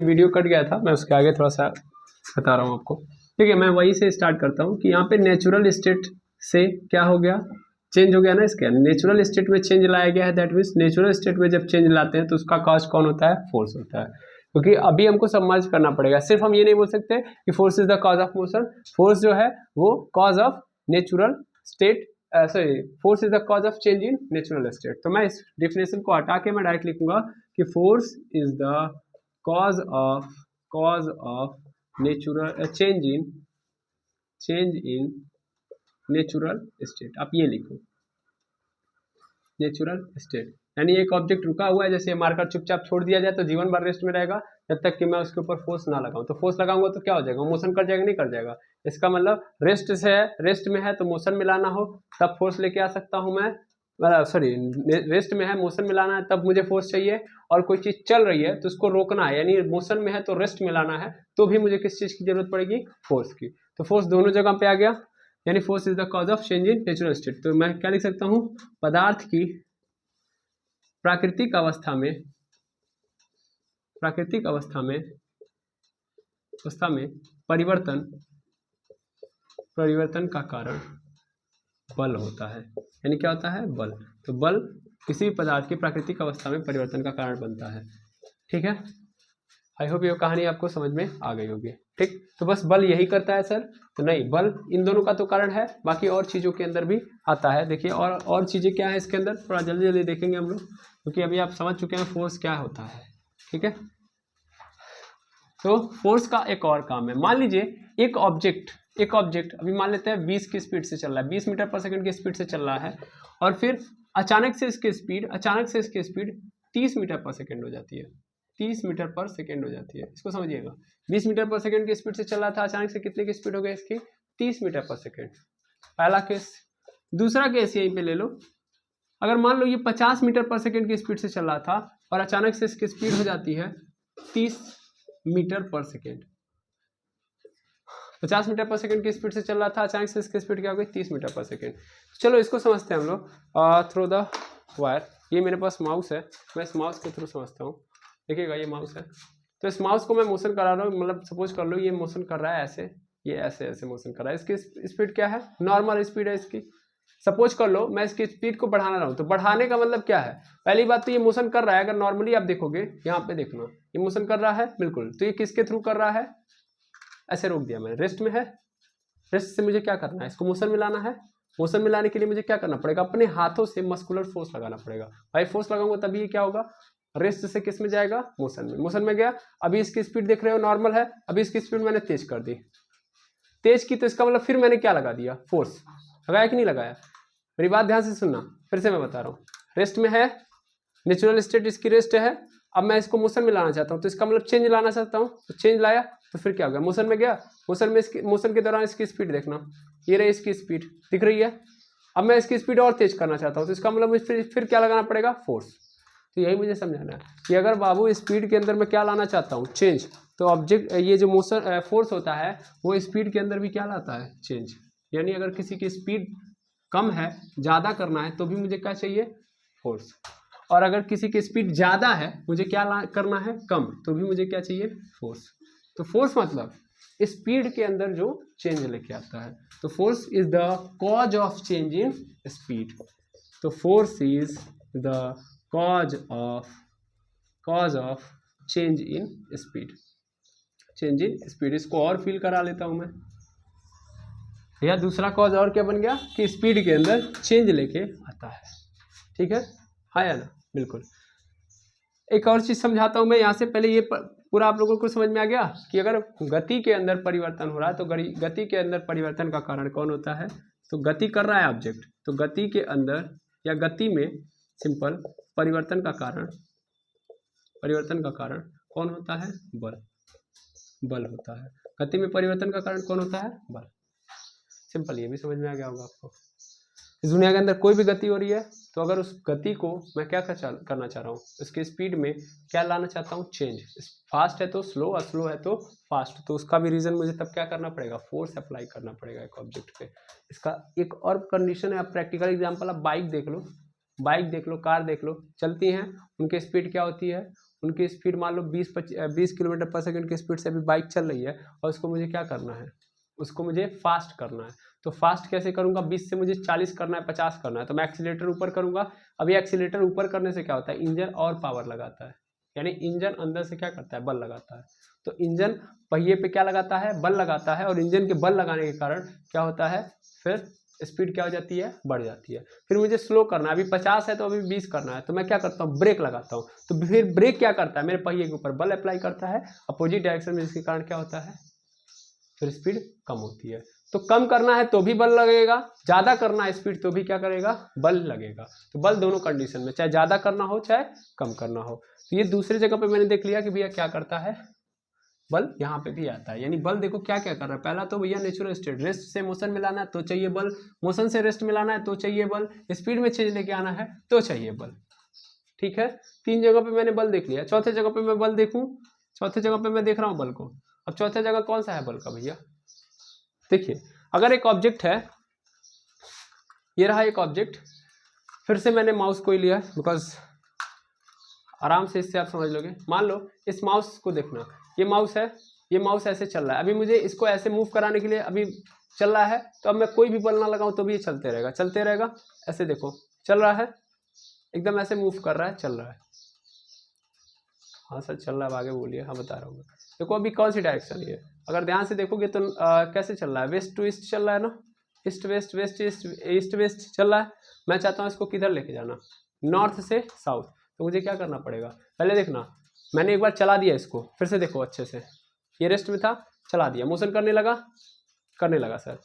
Video cut गया था, मैं उसके आगे थोड़ा सा बता रहा हूँ आपको। ठीक है, मैं वहीं से स्टार्ट करता हूँ कि यहाँ पे नेचुरल स्टेट से क्या हो गया, चेंज हो गया ना। इसके नेचुरल स्टेट में चेंज लाया गया है, दैट मीन्स नेचुरल स्टेट में जब चेंज लाते हैं तो उसका कॉज कौन होता है, फोर्स होता है। क्योंकि अभी हमको समझ करना पड़ेगा, सिर्फ हम ये नहीं बोल सकते कि force is the cause of motion. Force जो है वो cause of natural state, sorry, force is the cause of change in natural state. तो मैं इस डिफिनेशन को हटा के मैं डायरेक्ट लिखूंगा कि force is the cause of natural change in natural state. आप ये लिखो नेचुरल स्टेट, यानी एक ऑब्जेक्ट रुका हुआ है, जैसे मार्कर चुपचाप छोड़ दिया जाए तो जीवन भर रेस्ट में रहेगा जब तक कि मैं उसके ऊपर फोर्स ना लगाऊं। तो फोर्स लगाऊंगा तो क्या हो जाएगा, मोशन कर जाएगा, नहीं कर जाएगा। इसका मतलब रेस्ट से है, रेस्ट में है तो मोशन में लाना हो तब फोर्स लेके आ सकता हूं मैं, सॉरी, रेस्ट में है मोशन में लाना है तब मुझे फोर्स चाहिए। और कोई चीज चल रही है तो उसको रोकना है, यानी मोशन में है तो रेस्ट में लाना है, तो भी मुझे किस चीज की जरूरत पड़ेगी, फोर्स की। तो फोर्स दोनों जगह पे आ गया, यानी force is the cause of change in natural state. तो मैं क्या लिख सकता हूँ, पदार्थ की प्राकृतिक अवस्था में परिवर्तन का कारण बल होता है। यानी क्या होता है, बल। तो बल किसी भी पदार्थ की प्राकृतिक अवस्था में परिवर्तन का कारण बनता है। ठीक है, आई होप ये कहानी आपको समझ में आ गई होगी। ठीक, तो बस बल यही करता है सर, तो नहीं, बल इन दोनों का तो कारण है, बाकी और चीजों के अंदर भी आता है। देखिए और चीजें क्या है इसके अंदर, थोड़ा जल्दी जल्दी देखेंगे हम लोग, क्योंकि अभी आप समझ चुके हैं फोर्स क्या होता है। ठीक है, तो फोर्स का एक और काम है, मान लीजिए एक ऑब्जेक्ट अभी मान लेते हैं 20 की स्पीड से चल रहा है, 20 मीटर पर सेकंड की स्पीड से चल रहा है, और फिर अचानक से इसकी स्पीड 30 मीटर पर सेकंड हो जाती है। 30 मीटर पर सेकंड हो जाती है, इसको समझिएगा। 20 मीटर पर सेकंड की स्पीड से चल रहा था, अचानक से कितने की स्पीड हो गई इसकी, 30 मीटर पर सेकंड। पहला केस। दूसरा केस यहीं पे ले लो, अगर मान लो ये 50 मीटर पर सेकंड की स्पीड से चल रहा था और अचानक से इसकी स्पीड हो जाती है 30 मीटर पर सेकेंड। 50 मीटर पर सेकेंड की स्पीड से चल रहा था, अचानक से इसकी स्पीड क्या हो गई, 30 मीटर पर सेकेंड। चलो इसको समझते हैं हम लोग थ्रू द वायर। ये मेरे पास माउस है, मैं इस माउस के थ्रू समझता हूँ। देखिएगा ये माउस है, तो इस माउस को मैं मोशन करा रहा हूँ, मतलब सपोज कर लो ये मोशन कर रहा है ऐसे, ये ऐसे ऐसे मोशन कर रहा है। इसकी स्पीड क्या है, नॉर्मल स्पीड है इसकी। सपोज कर लो मैं इसकी स्पीड को बढ़ाना रहा हूँ, तो बढ़ाने का मतलब क्या है, पहली बात तो ये मोशन कर रहा है, अगर नॉर्मली आप देखोगे यहाँ पे देखना, ये मोशन कर रहा है बिल्कुल, तो ये किसके थ्रू कर रहा है, ऐसे रोक दिया मैंने, रेस्ट में है। रेस्ट से मुझे क्या करना है, इसको मोशन में लाना है। मोशन में लाने के लिए मुझे क्या करना पड़ेगा, अपने हाथों से मस्कुलर फोर्स लगाना पड़ेगा। भाई फोर्स लगाऊंगा तभी ये क्या होगा, रेस्ट से किस में जाएगा, मोशन में। मोशन में गया, अभी इसकी स्पीड देख रहे हो नॉर्मल है, अभी इसकी स्पीड मैंने तेज कर दी, तेज की, तो इसका मतलब फिर मैंने क्या लगा दिया, फोर्स। लगाया कि नहीं लगाया, मेरी बात ध्यान से सुनना, फिर से मैं बता रहा हूँ। रेस्ट में है, नेचुरल स्टेट इसकी रेस्ट है, अब मैं इसको मोशन में लाना चाहता हूँ, तो इसका मतलब चेंज लाना चाहता हूँ, तो चेंज लाया तो फिर क्या हो गया, मोशन में गया। मोशन में इसकी, मोशन के दौरान इसकी स्पीड देखना, ये रही इसकी स्पीड दिख रही है। अब मैं इसकी स्पीड और तेज करना चाहता हूँ, तो इसका मतलब फिर क्या लगाना पड़ेगा, फोर्स। तो यही मुझे समझाना है कि अगर बाबू स्पीड के अंदर मैं क्या लाना चाहता हूँ, चेंज, तो ऑब्जेक्ट ये जो मोशन फोर्स होता है वो स्पीड के अंदर भी क्या लाता है, चेंज। यानी अगर किसी की स्पीड कम है, ज़्यादा करना है, तो भी मुझे क्या चाहिए, फोर्स। और अगर किसी की स्पीड ज़्यादा है, मुझे क्या करना है, कम, तो भी मुझे क्या चाहिए, फोर्स। तो फोर्स मतलब स्पीड के अंदर जो चेंज लेके आता है, तो force is the cause of change in speed. तो force is the cause of change in speed. Change in speed, इसको और फील करा लेता हूं मैं। या दूसरा कॉज और क्या बन गया कि स्पीड के अंदर चेंज लेके आता है। ठीक है, हाँ या ना, बिल्कुल। एक और चीज समझाता हूं मैं यहाँ से, पहले ये पूरा आप लोगों को समझ में आ गया कि अगर गति के अंदर परिवर्तन हो रहा है तो गति के अंदर परिवर्तन का कारण कौन होता है, तो गति कर रहा है ऑब्जेक्ट, तो गति के अंदर या गति में सिंपल परिवर्तन का कारण कौन होता है, बल होता है। गति में परिवर्तन का कारण कौन होता है, बल। सिंपल, ये भी समझ में आ गया होगा आपको। इस दुनिया के अंदर कोई भी गति हो रही है, तो अगर उस गति को मैं क्या करना चाह रहा हूँ, उसकी स्पीड में क्या लाना चाहता हूँ, चेंज। फास्ट है तो स्लो और स्लो है तो फास्ट, तो उसका भी रीजन मुझे तब क्या करना पड़ेगा, फोर्स अप्लाई करना पड़ेगा एक ऑब्जेक्ट पे। इसका एक और कंडीशन है, आप प्रैक्टिकल एग्जाम्पल, आप बाइक देख लो, कार देख लो, चलती हैं, उनकी स्पीड क्या होती है, उनकी स्पीड मान लो 20 किलोमीटर पर सेकंड की स्पीड से अभी बाइक चल रही है और उसको मुझे क्या करना है, उसको मुझे फास्ट करना है। तो फास्ट कैसे करूंगा, 20 से मुझे 40 करना है, 50 करना है, तो मैं एक्सीलेटर ऊपर करूंगा। अभी एक्सीलेटर ऊपर करने से क्या होता है, इंजन और पावर लगाता है, यानी इंजन अंदर से क्या करता है, बल लगाता है। तो इंजन पहिए पे क्या लगाता है, बल लगाता है, और इंजन के बल लगाने के कारण क्या होता है, फिर स्पीड क्या हो जाती है, बढ़ जाती है। फिर मुझे स्लो करना है, अभी 50 है तो अभी 20 करना है, तो मैं क्या करता हूँ, ब्रेक लगाता हूँ। तो फिर ब्रेक क्या करता है, मेरे पहिए के ऊपर बल अप्लाई करता है अपोजिट डायरेक्शन में, जिसके कारण क्या होता है, फिर स्पीड कम होती है। तो कम करना है तो भी बल लगेगा, ज्यादा करना है स्पीड तो भी क्या करेगा, बल लगेगा। तो बल दोनों कंडीशन में, चाहे ज्यादा करना हो चाहे कम करना हो। तो ये दूसरी जगह पे मैंने देख लिया कि भैया क्या करता है, बल यहाँ पे भी आता है। यानी बल देखो क्या क्या कर रहा है, पहला तो भैया नेचुरल स्टेट, रेस्ट से मोशन मिलाना है तो चाहिए बल, मोशन से रेस्ट मिलाना है तो चाहिए बल, स्पीड में चेंज लेके आना है तो चाहिए बल। ठीक है, 3 जगह पे मैंने बल देख लिया। चौथे जगह पे मैं बल देखूं, चौथे जगह पे मैं देख रहा हूं बल को। अब चौथे जगह कौन सा है बल का भैया, देखिए अगर एक ऑब्जेक्ट है, ये रहा एक ऑब्जेक्ट, फिर से मैंने माउस को ही लिया बिकॉज आराम से इससे आप समझ लोगे। मान लो इस माउस को देखना, ये माउस है, ये माउस ऐसे चल रहा है, अभी मुझे इसको ऐसे मूव कराने के लिए अभी चल रहा है, तो अब मैं कोई भी बल ना लगाऊं तो भी ये चलते रहेगा, चलते रहेगा। ऐसे देखो चल रहा है, एकदम ऐसे मूव कर रहा है, चल रहा है। हाँ सर चल रहा है, आगे बोलिए। हाँ बता रहा हूँ। देखो अभी कौन सी डायरेक्शन है, अगर ध्यान से देखोगे तो कैसे चल रहा है, वेस्ट टू ईस्ट चल रहा है ना, east west, west east, east west चल रहा है। मैं चाहता हूँ इसको किधर लेके जाना, नॉर्थ से साउथ। तो मुझे क्या करना पड़ेगा, पहले देखना, मैंने एक बार चला दिया इसको, फिर से देखो अच्छे से, ये रेस्ट में था, चला दिया, मोशन करने लगा सर।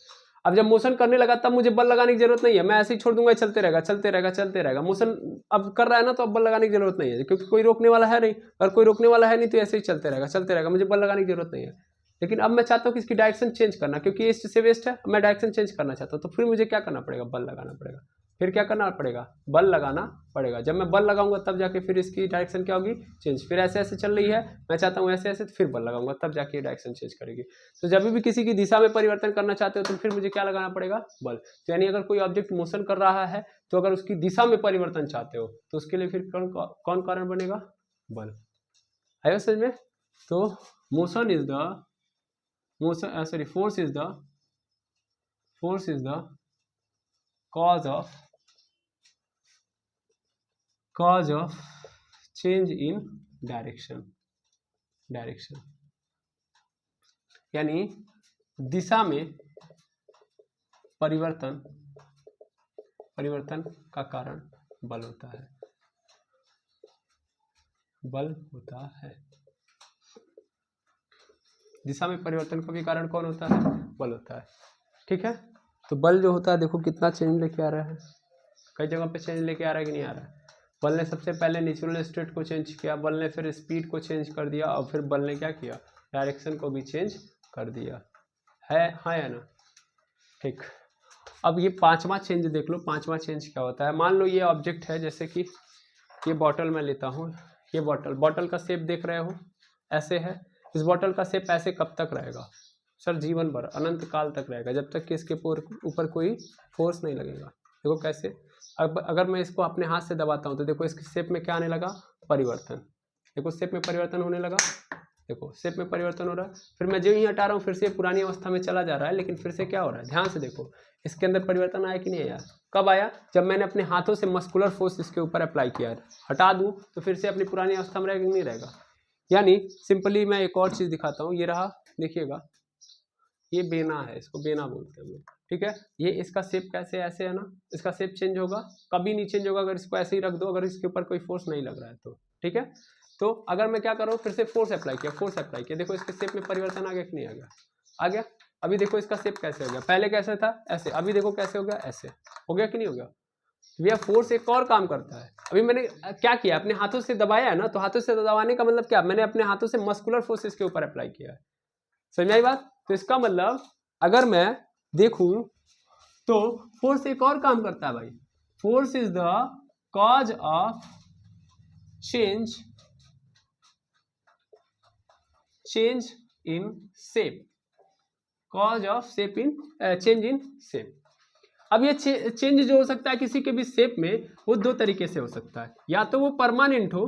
अब जब मोशन करने लगा तब मुझे बल लगाने की जरूरत नहीं है, मैं ऐसे ही छोड़ दूंगा, चलते रहेगा चलते रहेगा चलते रहेगा। मोशन अब कर रहा है ना, तो अब बल लगाने की जरूरत नहीं है, क्योंकि कोई रोकने वाला है नहीं, और कोई रोकने वाला है नहीं तो ऐसे ही चलते रहेगा चलते रहेगा, मुझे बल लगाने की जरूरत नहीं है। लेकिन अब मैं चाहता हूँ कि इसकी डायरेक्शन चेंज करना, क्योंकि ईस्ट से वेस्ट है, मैं डायरेक्शन चेंज करना चाहता हूँ, तो फिर मुझे क्या करना पड़ेगा, बल लगाना पड़ेगा। फिर क्या करना पड़ेगा, बल लगाना पड़ेगा। जब मैं बल लगाऊंगा तब जाके फिर इसकी डायरेक्शन क्या होगी, चेंज। फिर ऐसे ऐसे चल रही है, मैं चाहता हूँ ऐसे ऐसे, तो फिर बल लगाऊंगा तब जाके ये डायरेक्शन चेंज करेगी। तो जब भी किसी की दिशा में परिवर्तन करना चाहते हो तो फिर मुझे क्या लगाना पड़ेगा, बल। तो यानी अगर कोई ऑब्जेक्ट मोशन कर रहा है तो अगर उसकी दिशा में परिवर्तन चाहते हो तो उसके लिए फिर कौन कारण बनेगा, बल। आयो समझ में। तो motion is the force is the cause of change in direction। यानी दिशा में परिवर्तन का कारण बल होता है। दिशा में परिवर्तन का भी कारण कौन होता है, बल होता है। ठीक है, तो बल जो होता है देखो कितना चेंज लेके आ रहा है, कई जगह पे चेंज लेके आ रहा है कि नहीं आ रहा है। बल ने सबसे पहले नेचुरल स्टेट को चेंज किया, बल ने फिर स्पीड को चेंज कर दिया, और फिर बल ने क्या किया, डायरेक्शन को भी चेंज कर दिया है। हाँ या ना, ठीक। अब ये पांचवा चेंज देख लो, पांचवा चेंज क्या होता है। मान लो ये ऑब्जेक्ट है, जैसे कि ये बॉटल मैं लेता हूँ, ये बॉटल का शेप देख रहे हो, ऐसे है। इस बॉटल का शेप ऐसे कब तक रहेगा सर, जीवन भर, अनंत काल तक रहेगा, जब तक कि इसके ऊपर कोई फोर्स नहीं लगेगा। देखो कैसे, अब अगर मैं इसको अपने हाथ से दबाता हूँ तो देखो इसके शेप में क्या आने लगा, परिवर्तन। देखो शेप में परिवर्तन होने लगा, देखो शेप में परिवर्तन हो रहा है। फिर मैं जो ही हटा रहा हूँ फिर से पुरानी अवस्था में चला जा रहा है, लेकिन फिर से क्या हो रहा है, ध्यान से देखो इसके अंदर परिवर्तन आया कि नहीं आया। कब आया, जब मैंने अपने हाथों से मस्कुलर फोर्स इसके ऊपर अप्लाई किया। हटा दूँ तो फिर से अपनी पुरानी अवस्था में रहेगा कि नहीं रहेगा। यानी सिंपली मैं एक और चीज़ दिखाता हूँ, ये रहा, देखिएगा ये बेना है, इसको बेना बोलते हैं लोग। ठीक है, ये इसका शेप कैसे ऐसे है ना, इसका शेप चेंज होगा, कभी नहीं चेंज होगा अगर इसको ऐसे ही रख दो, अगर इसके ऊपर कोई फोर्स नहीं लग रहा है तो। ठीक है, तो अगर मैं क्या कर रहा हूँ, फिर से फोर्स अप्लाई किया, देखो इसके शेप में परिवर्तन आ गया कि नहीं आ गया, आ गया। अभी देखो इसका शेप कैसे हो गया, पहले कैसे था ऐसे, अभी देखो कैसे हो गया, ऐसे हो गया कि नहीं हो गया। भैया फोर्स एक और काम करता है। अभी मैंने क्या किया, अपने हाथों से दबाया है ना, तो हाथों से दबाने का मतलब क्या, मैंने अपने हाथों से मस्कुलर फोर्स इसके ऊपर अप्लाई किया है। समझ आई बात। तो इसका मतलब अगर मैं देखूं तो फोर्स एक और काम करता है भाई, force is the cause of change in shape, cause of shape in change in shape. अब ये चेंज जो हो सकता है किसी के भी शेप में, वो दो तरीके से हो सकता है, या तो वो परमानेंट हो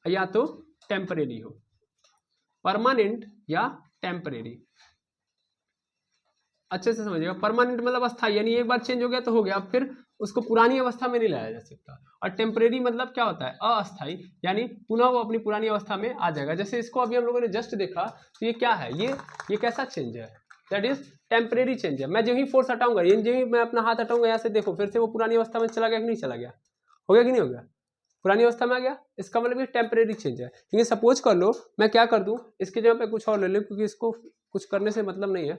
या तो टेम्परेरी हो, परमानेंट या टेम्परेरी। अच्छे से समझिएगा, परमानेंट मतलब अस्थायी, यानी एक बार चेंज हो गया तो हो गया, फिर उसको पुरानी अवस्था में नहीं लाया जा सकता। और टेम्परेरी मतलब क्या होता है, अस्थायी, यानी पुनः वो अपनी पुरानी अवस्था में आ जाएगा। जैसे इसको अभी हम लोगों ने जस्ट देखा, तो ये क्या है, ये कैसा चेंज है, दैट इज टेम्परेरी चेंज है। मैं जो ही फोर्स हटाऊंगा, जो ही मैं अपना हाथ हटाऊंगा यहाँ से, देखो फिर से वो पुरानी अवस्था में चला गया कि नहीं चला गया, हो गया कि नहीं हो गया, पुरानी अवस्था में आ गया। इसका मतलब ये टेम्परेरी चेंज है। क्योंकि सपोज कर लो मैं क्या कर दूं, इसके जगह पे कुछ और ले लूं, क्योंकि इसको कुछ करने से मतलब नहीं है।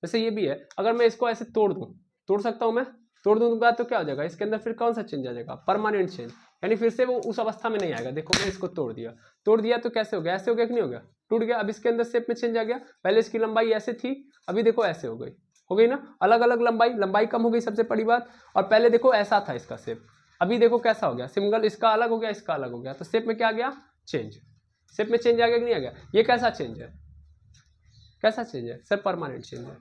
जैसे ये भी है, अगर मैं इसको ऐसे तोड़ दूं, तोड़ सकता हूं मैं, तोड़ दूंगा तो क्या हो जाएगा, इसके अंदर फिर कौन सा चेंज आ जाएगा, परमानेंट चेंज, यानी फिर से वो उस अवस्था में नहीं आएगा। देखो मैं इसको तोड़ दिया तो कैसे हो गया, ऐसे हो गया कि नहीं हो गया, टूट गया। अब इसके अंदर शेप में चेंज आ गया, पहले इसकी लंबाई ऐसे थी, अभी देखो ऐसे हो गई ना, अलग अलग लंबाई कम हो गई, सबसे बड़ी बात। और पहले देखो ऐसा था इसका शेप, अभी देखो कैसा हो गया, सिंगल, इसका अलग हो गया, इसका अलग हो गया, तो शेप में क्या आ गया, चेंज, शेप में चेंज आ गया कि नहीं आ गया। ये कैसा चेंज है, कैसा चेंज है सर, परमानेंट चेंज है।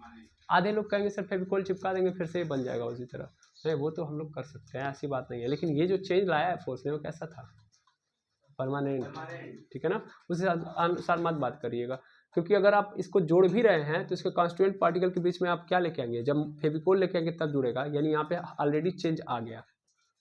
आधे लोग कहेंगे सर फेविकोल चिपका देंगे फिर से ही बन जाएगा उसी तरह, नहीं वो तो हम लोग कर सकते हैं, ऐसी बात नहीं है। लेकिन ये जो चेंज लाया है फोर्स ने, वो कैसा था, परमानेंट, ठीक है ना। उस अनुसार मत बात करिएगा, क्योंकि अगर आप इसको जोड़ भी रहे हैं तो इसके कॉन्स्टिट्यूएंट पार्टिकल के बीच में आप क्या लेके आएंगे, जब फेविकोल लेके आएंगे तब जुड़ेगा, यानी यहाँ पे ऑलरेडी चेंज आ गया,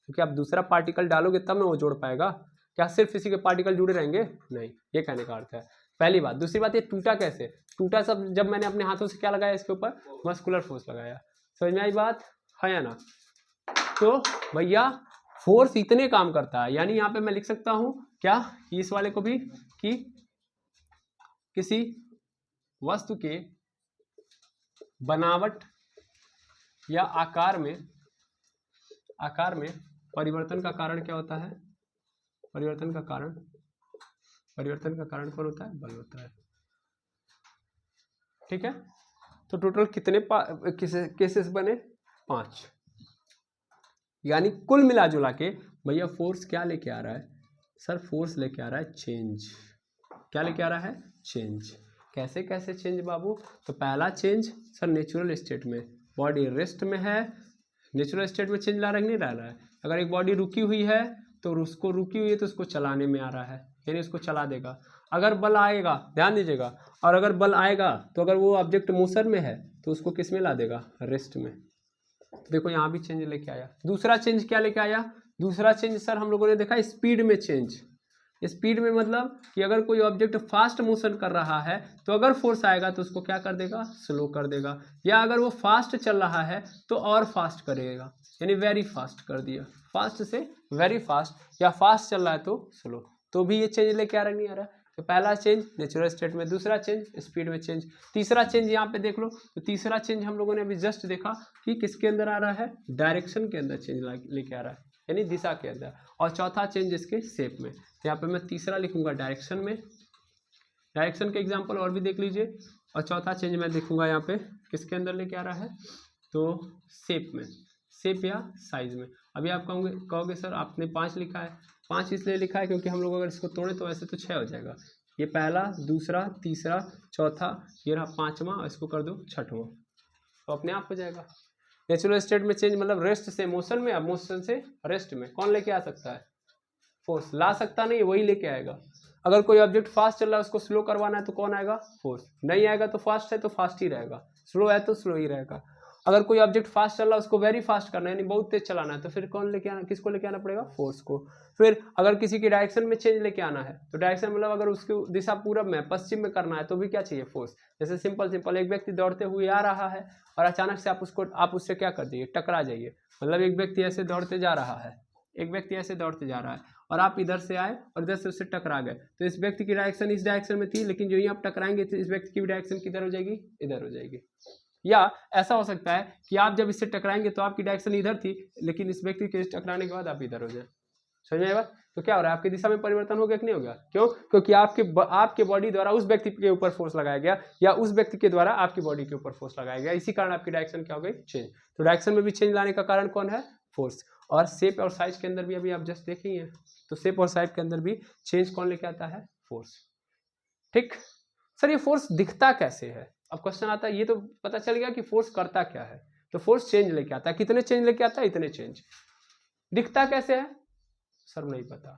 क्योंकि आप दूसरा पार्टिकल डालोगे तब ना वो जोड़ पाएगा। क्या सिर्फ इसी के पार्टिकल जुड़े रहेंगे, नहीं, ये कहने का अर्थ है, पहली बात। दूसरी बात, ये टूटा कैसे, टूटा सब जब मैंने अपने हाथों से क्या लगाया, इसके ऊपर मस्कुलर फोर्स लगाया, समझ में आई बात है या ना। तो भैया फोर्स इतने काम करता है, यानी यहाँ पे मैं लिख सकता हूं क्या, इस वाले को भी, कि किसी वस्तु के बनावट या आकार में परिवर्तन का कारण क्या होता है, परिवर्तन का कारण कौन होता है, बल होता है, ठीक है। तो टोटल कितने केसेस बने, 5, यानी कुल मिला जुला के भैया फोर्स क्या लेके आ रहा है सर, फोर्स लेके आ रहा है चेंज, क्या लेके आ रहा है, चेंज। कैसे कैसे चेंज बाबू, तो पहला चेंज सर नेचुरल स्टेट में, बॉडी रेस्ट में है, नेचुरल स्टेट में चेंज ला रहा है नहीं ला रहा है। अगर एक बॉडी रुकी हुई है तो उसको रुकी हुई है तो उसको चलाने में आ रहा है, यानी उसको चला देगा। अगर बल आएगा, ध्यान दीजिएगा, और अगर बल आएगा तो अगर वो ऑब्जेक्ट मोशन में है तो उसको किस में ला देगा, रेस्ट में। तो देखो यहाँ भी चेंज लेके आया। दूसरा चेंज क्या लेके आया, दूसरा चेंज सर हम लोगों ने देखा स्पीड में चेंज। स्पीड में मतलब कि अगर कोई ऑब्जेक्ट फास्ट मोशन कर रहा है तो अगर फोर्स आएगा तो उसको क्या कर देगा, स्लो कर देगा, या अगर वो फास्ट चल रहा है तो और फास्ट करेगा, यानी वेरी फास्ट कर दिया, फास्ट से वेरी फास्ट, या फास्ट चल रहा है तो स्लो, तो भी ये चेंज लेके आ रहा नहीं आ रहा। तो पहला चेंज नेचुरल स्टेट में, दूसरा चेंज स्पीड में चेंज, तीसरा चेंज यहाँ पे देख लो, तो तीसरा चेंज हम लोगों ने अभी जस्ट देखा कि किसके अंदर आ रहा है, डायरेक्शन के अंदर चेंज लेके आ रहा है, यानी दिशा के अंदर। और चौथा चेंज इसके शेप में, तो यहाँ पे मैं तीसरा लिखूंगा डायरेक्शन में, डायरेक्शन के एग्जांपल और भी देख लीजिए। और चौथा चेंज मैं देखूंगा यहाँ पे किसके अंदर लेके आ रहा है, तो शेप में, शेप या साइज में। अभी आप कहोगे सर आपने 5 लिखा है, 5 इसलिए लिखा है क्योंकि हम लोग अगर इसको तोड़े तो ऐसे तो 6 हो जाएगा, ये पहला, दूसरा, तीसरा, चौथा, ये रहा 5वां, और इसको कर दो 6वां, तो अपने आप हो जाएगा। नेचुरल स्टेट में चेंज मतलब रेस्ट से मोशन में, अब मोशन से रेस्ट में कौन लेके आ सकता है, फोर्स। ला सकता नहीं, वही लेके आएगा। अगर कोई ऑब्जेक्ट फास्ट चल रहा है उसको स्लो करवाना है तो कौन आएगा, फोर्स। नहीं आएगा तो फास्ट है तो फास्ट ही रहेगा, स्लो है तो स्लो ही रहेगा। अगर कोई ऑब्जेक्ट फास्ट चल रहा है उसको वेरी फास्ट करना है, यानी बहुत तेज चलाना है, तो फिर कौन लेके आना, किसको लेके आना पड़ेगा, फोर्स को। फिर अगर किसी की डायरेक्शन में चेंज लेके आना है, तो डायरेक्शन मतलब अगर उसकी दिशा पूरब में पश्चिम में करना है तो भी क्या चाहिए, फोर्स। जैसे सिंपल एक व्यक्ति दौड़ते हुए आ रहा है और अचानक से आप उससे क्या कर दिए, टकरा जाइए। मतलब एक व्यक्ति ऐसे दौड़ते जा रहा है, एक व्यक्ति ऐसे दौड़ते जा रहा है और आप इधर से आए और इधर से उससे टकरा गए, तो इस व्यक्ति की डायरेक्शन इस डायरेक्शन में थी, लेकिन जो ही आप टकराएंगे तो इस व्यक्ति की डायरेक्शन किधर हो जाएगी, इधर हो जाएगी। या ऐसा हो सकता है कि आप जब इससे टकराएंगे तो आपकी डायरेक्शन इधर थी, लेकिन इस व्यक्ति के टकराने के बाद आप इधर हो जाए। समझ में आएगा, तो क्या हो रहा है, आपकी दिशा में परिवर्तन हो गया कि नहीं हो गया, क्यों, क्योंकि आपके बॉडी द्वारा उस व्यक्ति के ऊपर फोर्स लगाया गया, या उस व्यक्ति के द्वारा आपकी बॉडी के ऊपर फोर्स लगाया गया, इसी कारण आपकी डायरेक्शन क्या हो गई, चेंज। तो डायरेक्शन में भी चेंज लाने का कारण कौन है, फोर्स। और शेप और साइज के अंदर भी अभी आप जस्ट देख ही हैं, तो शेप और साइज के अंदर भी चेंज कौन लेके आता है, फोर्स। ठीक सर, ये फोर्स दिखता कैसे है, अब क्वेश्चन आता है, ये तो पता चल गया कि फोर्स करता क्या है, तो फोर्स चेंज लेके आता है, कितने चेंज लेके आता है, इतने चेंज। दिखता कैसे है सर, नहीं पता,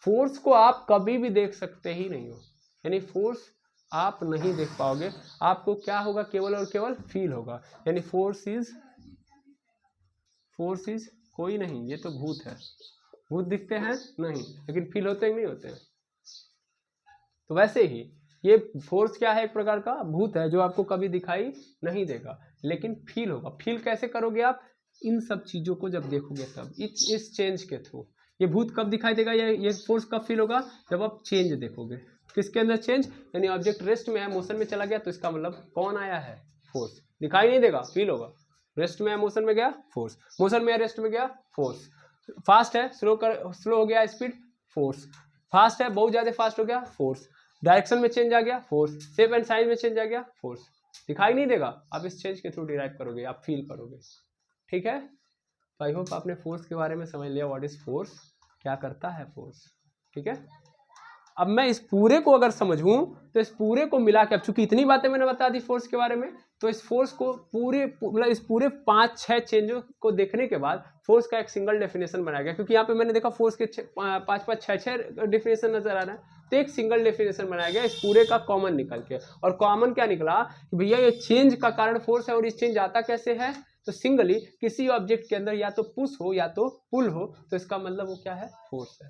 फोर्स को आप कभी भी देख सकते ही नहीं हो, यानी फोर्स आप नहीं देख पाओगे, आपको क्या होगा, केवल और केवल फील होगा। यानी फोर्स इज कोई नहीं, ये तो भूत है, भूत दिखते हैं नहीं, लेकिन फील होते हैं नहीं होते हैं। तो वैसे ही ये फोर्स क्या है, एक प्रकार का भूत है जो आपको कभी दिखाई नहीं देगा, लेकिन फील होगा। फील कैसे करोगे आप, इन सब चीजों को जब देखोगे तब, इस चेंज के थ्रू। ये भूत कब दिखाई देगा, ये फोर्स कब फील होगा, जब आप चेंज देखोगे। किसके अंदर चेंज, यानी ऑब्जेक्ट रेस्ट में है, मोशन में चला गया, तो इसका मतलब कौन आया है, फोर्स। दिखाई नहीं देगा, फील होगा। रेस्ट में है, मोशन में गया, फोर्स। मोशन में है, रेस्ट में गया, फोर्स। फास्ट है, स्लो हो गया स्पीड, फोर्स। फास्ट है, बहुत ज्यादा फास्ट हो गया, फोर्स। डायरेक्शन में चेंज आ गया, फोर्स। शेप एंड साइज में चेंज आ गया, फोर्स। दिखाई नहीं देगा, आप इस चेंज के थ्रू डिराइव करोगे, आप फील करोगे। ठीक है, तो आई होप आपने फोर्स के बारे में समझ लिया, व्हाट इज फोर्स, क्या करता है फोर्स। ठीक है, अब मैं इस पूरे को अगर समझूं तो इस पूरे को मिला के, अब चूंकि इतनी बातें मैंने बता दी फोर्स के बारे में, तो इस फोर्स को मतलब इस पूरे 5-6 चेंजों को देखने के बाद फोर्स का एक सिंगल डेफिनेशन बनाया गया। क्योंकि यहाँ पे मैंने देखा फोर्स के 5-5, 6-6 डेफिनेशन नजर आ रहा है, तो एक सिंगल डेफिनेशन बनाया गया इस पूरे का कॉमन निकल के। और कॉमन क्या निकला कि भैया ये चेंज का कारण फोर्स है, और ये चेंज आता कैसे है, तो सिंगली किसी ऑब्जेक्ट के अंदर या तो पुश हो या तो पुल हो, तो इसका मतलब वो क्या है, फोर्स है।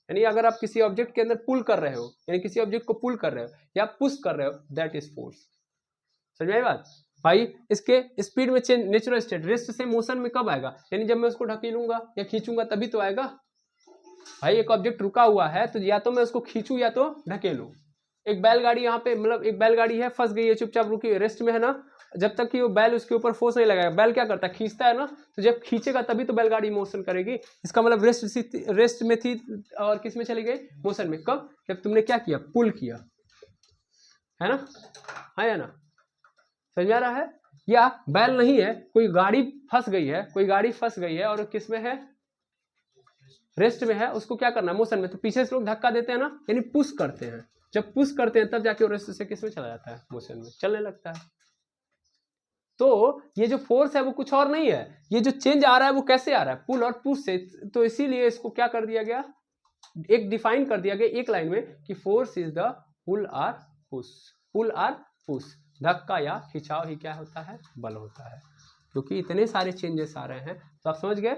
यानी अगर आप किसी ऑब्जेक्ट के अंदर पुल कर रहे हो, यानी किसी ऑब्जेक्ट को पुल कर रहे हो या पुश कर रहे हो, दैट इज फोर्स। समझ में आई बात भाई। इसके स्पीड में चेंज, नेचुरल स्टेट, रेस्ट से मोशन में कब आएगा, यानी जब मैं उसको ढकेलूंगा या खींचूंगा तभी तो आएगा। भाई एक ऑब्जेक्ट रुका हुआ है, तो या तो मैं उसको खींचूं या तो ढकेलूं। एक बैलगाड़ी यहाँ पे, मतलब एक बैलगाड़ी है, फंस गई है, चुपचाप रुकी है, रेस्ट में है ना, जब तक कि वो बैल उसके ऊपर फोर्स नहीं लगाएगा, बैल क्या करता है, खींचता है ना, तो जब खींचेगा तभी तो बैलगाड़ी मोशन करेगी। इसका मतलब रेस्ट में थी और किस में चली गई, मोशन में। कब, जब तुमने क्या किया, पुल किया, है ना, है ना, समझ आ रहा है। या बैल नहीं है, कोई गाड़ी फंस गई है, कोई गाड़ी फंस गई है और किस में है, रेस्ट में है, उसको क्या करना है, मोशन में, तो पीछे से लोग धक्का देते हैं ना, यानी पुश करते हैं। जब पुश करते हैं तब जाके वो रेस्ट से किस में चला जाता है, मोशन में चलने लगता है। तो ये जो फोर्स है वो कुछ और नहीं है, ये जो चेंज आ रहा है वो कैसे आ रहा है, पुल और पुश से। तो इसीलिए इसको क्या कर दिया गया, एक डिफाइन कर दिया गया एक लाइन में कि force is the pull or push. Pull or push, धक्का या खिंचाव ही क्या होता है, बल होता है। क्योंकि इतने सारे चेंजेस आ रहे हैं, तो आप समझ गए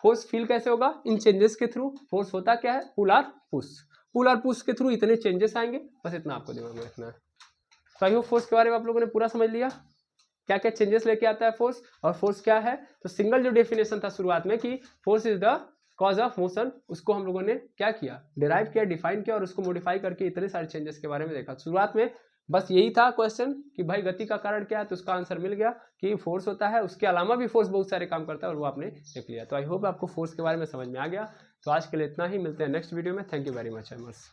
फोर्स फील कैसे होगा, इन चेंजेस के थ्रू। फोर्स होता क्या है, pull or push, pull or push के थ्रू इतने चेंजेस आएंगे, बस इतना आपको दिमाग में रखना है। तो आई होप फोर्स के बारे में आप लोगों ने पूरा समझ लिया, क्या क्या चेंजेस लेके आता है फोर्स, और फोर्स क्या है। तो सिंगल जो डेफिनेशन था शुरुआत में कि force is the cause of motion, उसको हम लोगों ने क्या किया, डिराइव किया, डिफाइन किया, और उसको मॉडिफाई करके इतने सारे चेंजेस के बारे में देखा। शुरुआत में बस यही था क्वेश्चन कि भाई गति का कारण क्या है, तो उसका आंसर मिल गया कि फोर्स होता है, उसके अलावा भी फोर्स बहुत सारे काम करता है, और वो आपने देख लिया। तो आई होप आपको फोर्स के बारे में समझ में आ गया। तो आज के लिए इतना ही, मिलते हैं नेक्स्ट वीडियो में। Thank you very much एमर्स।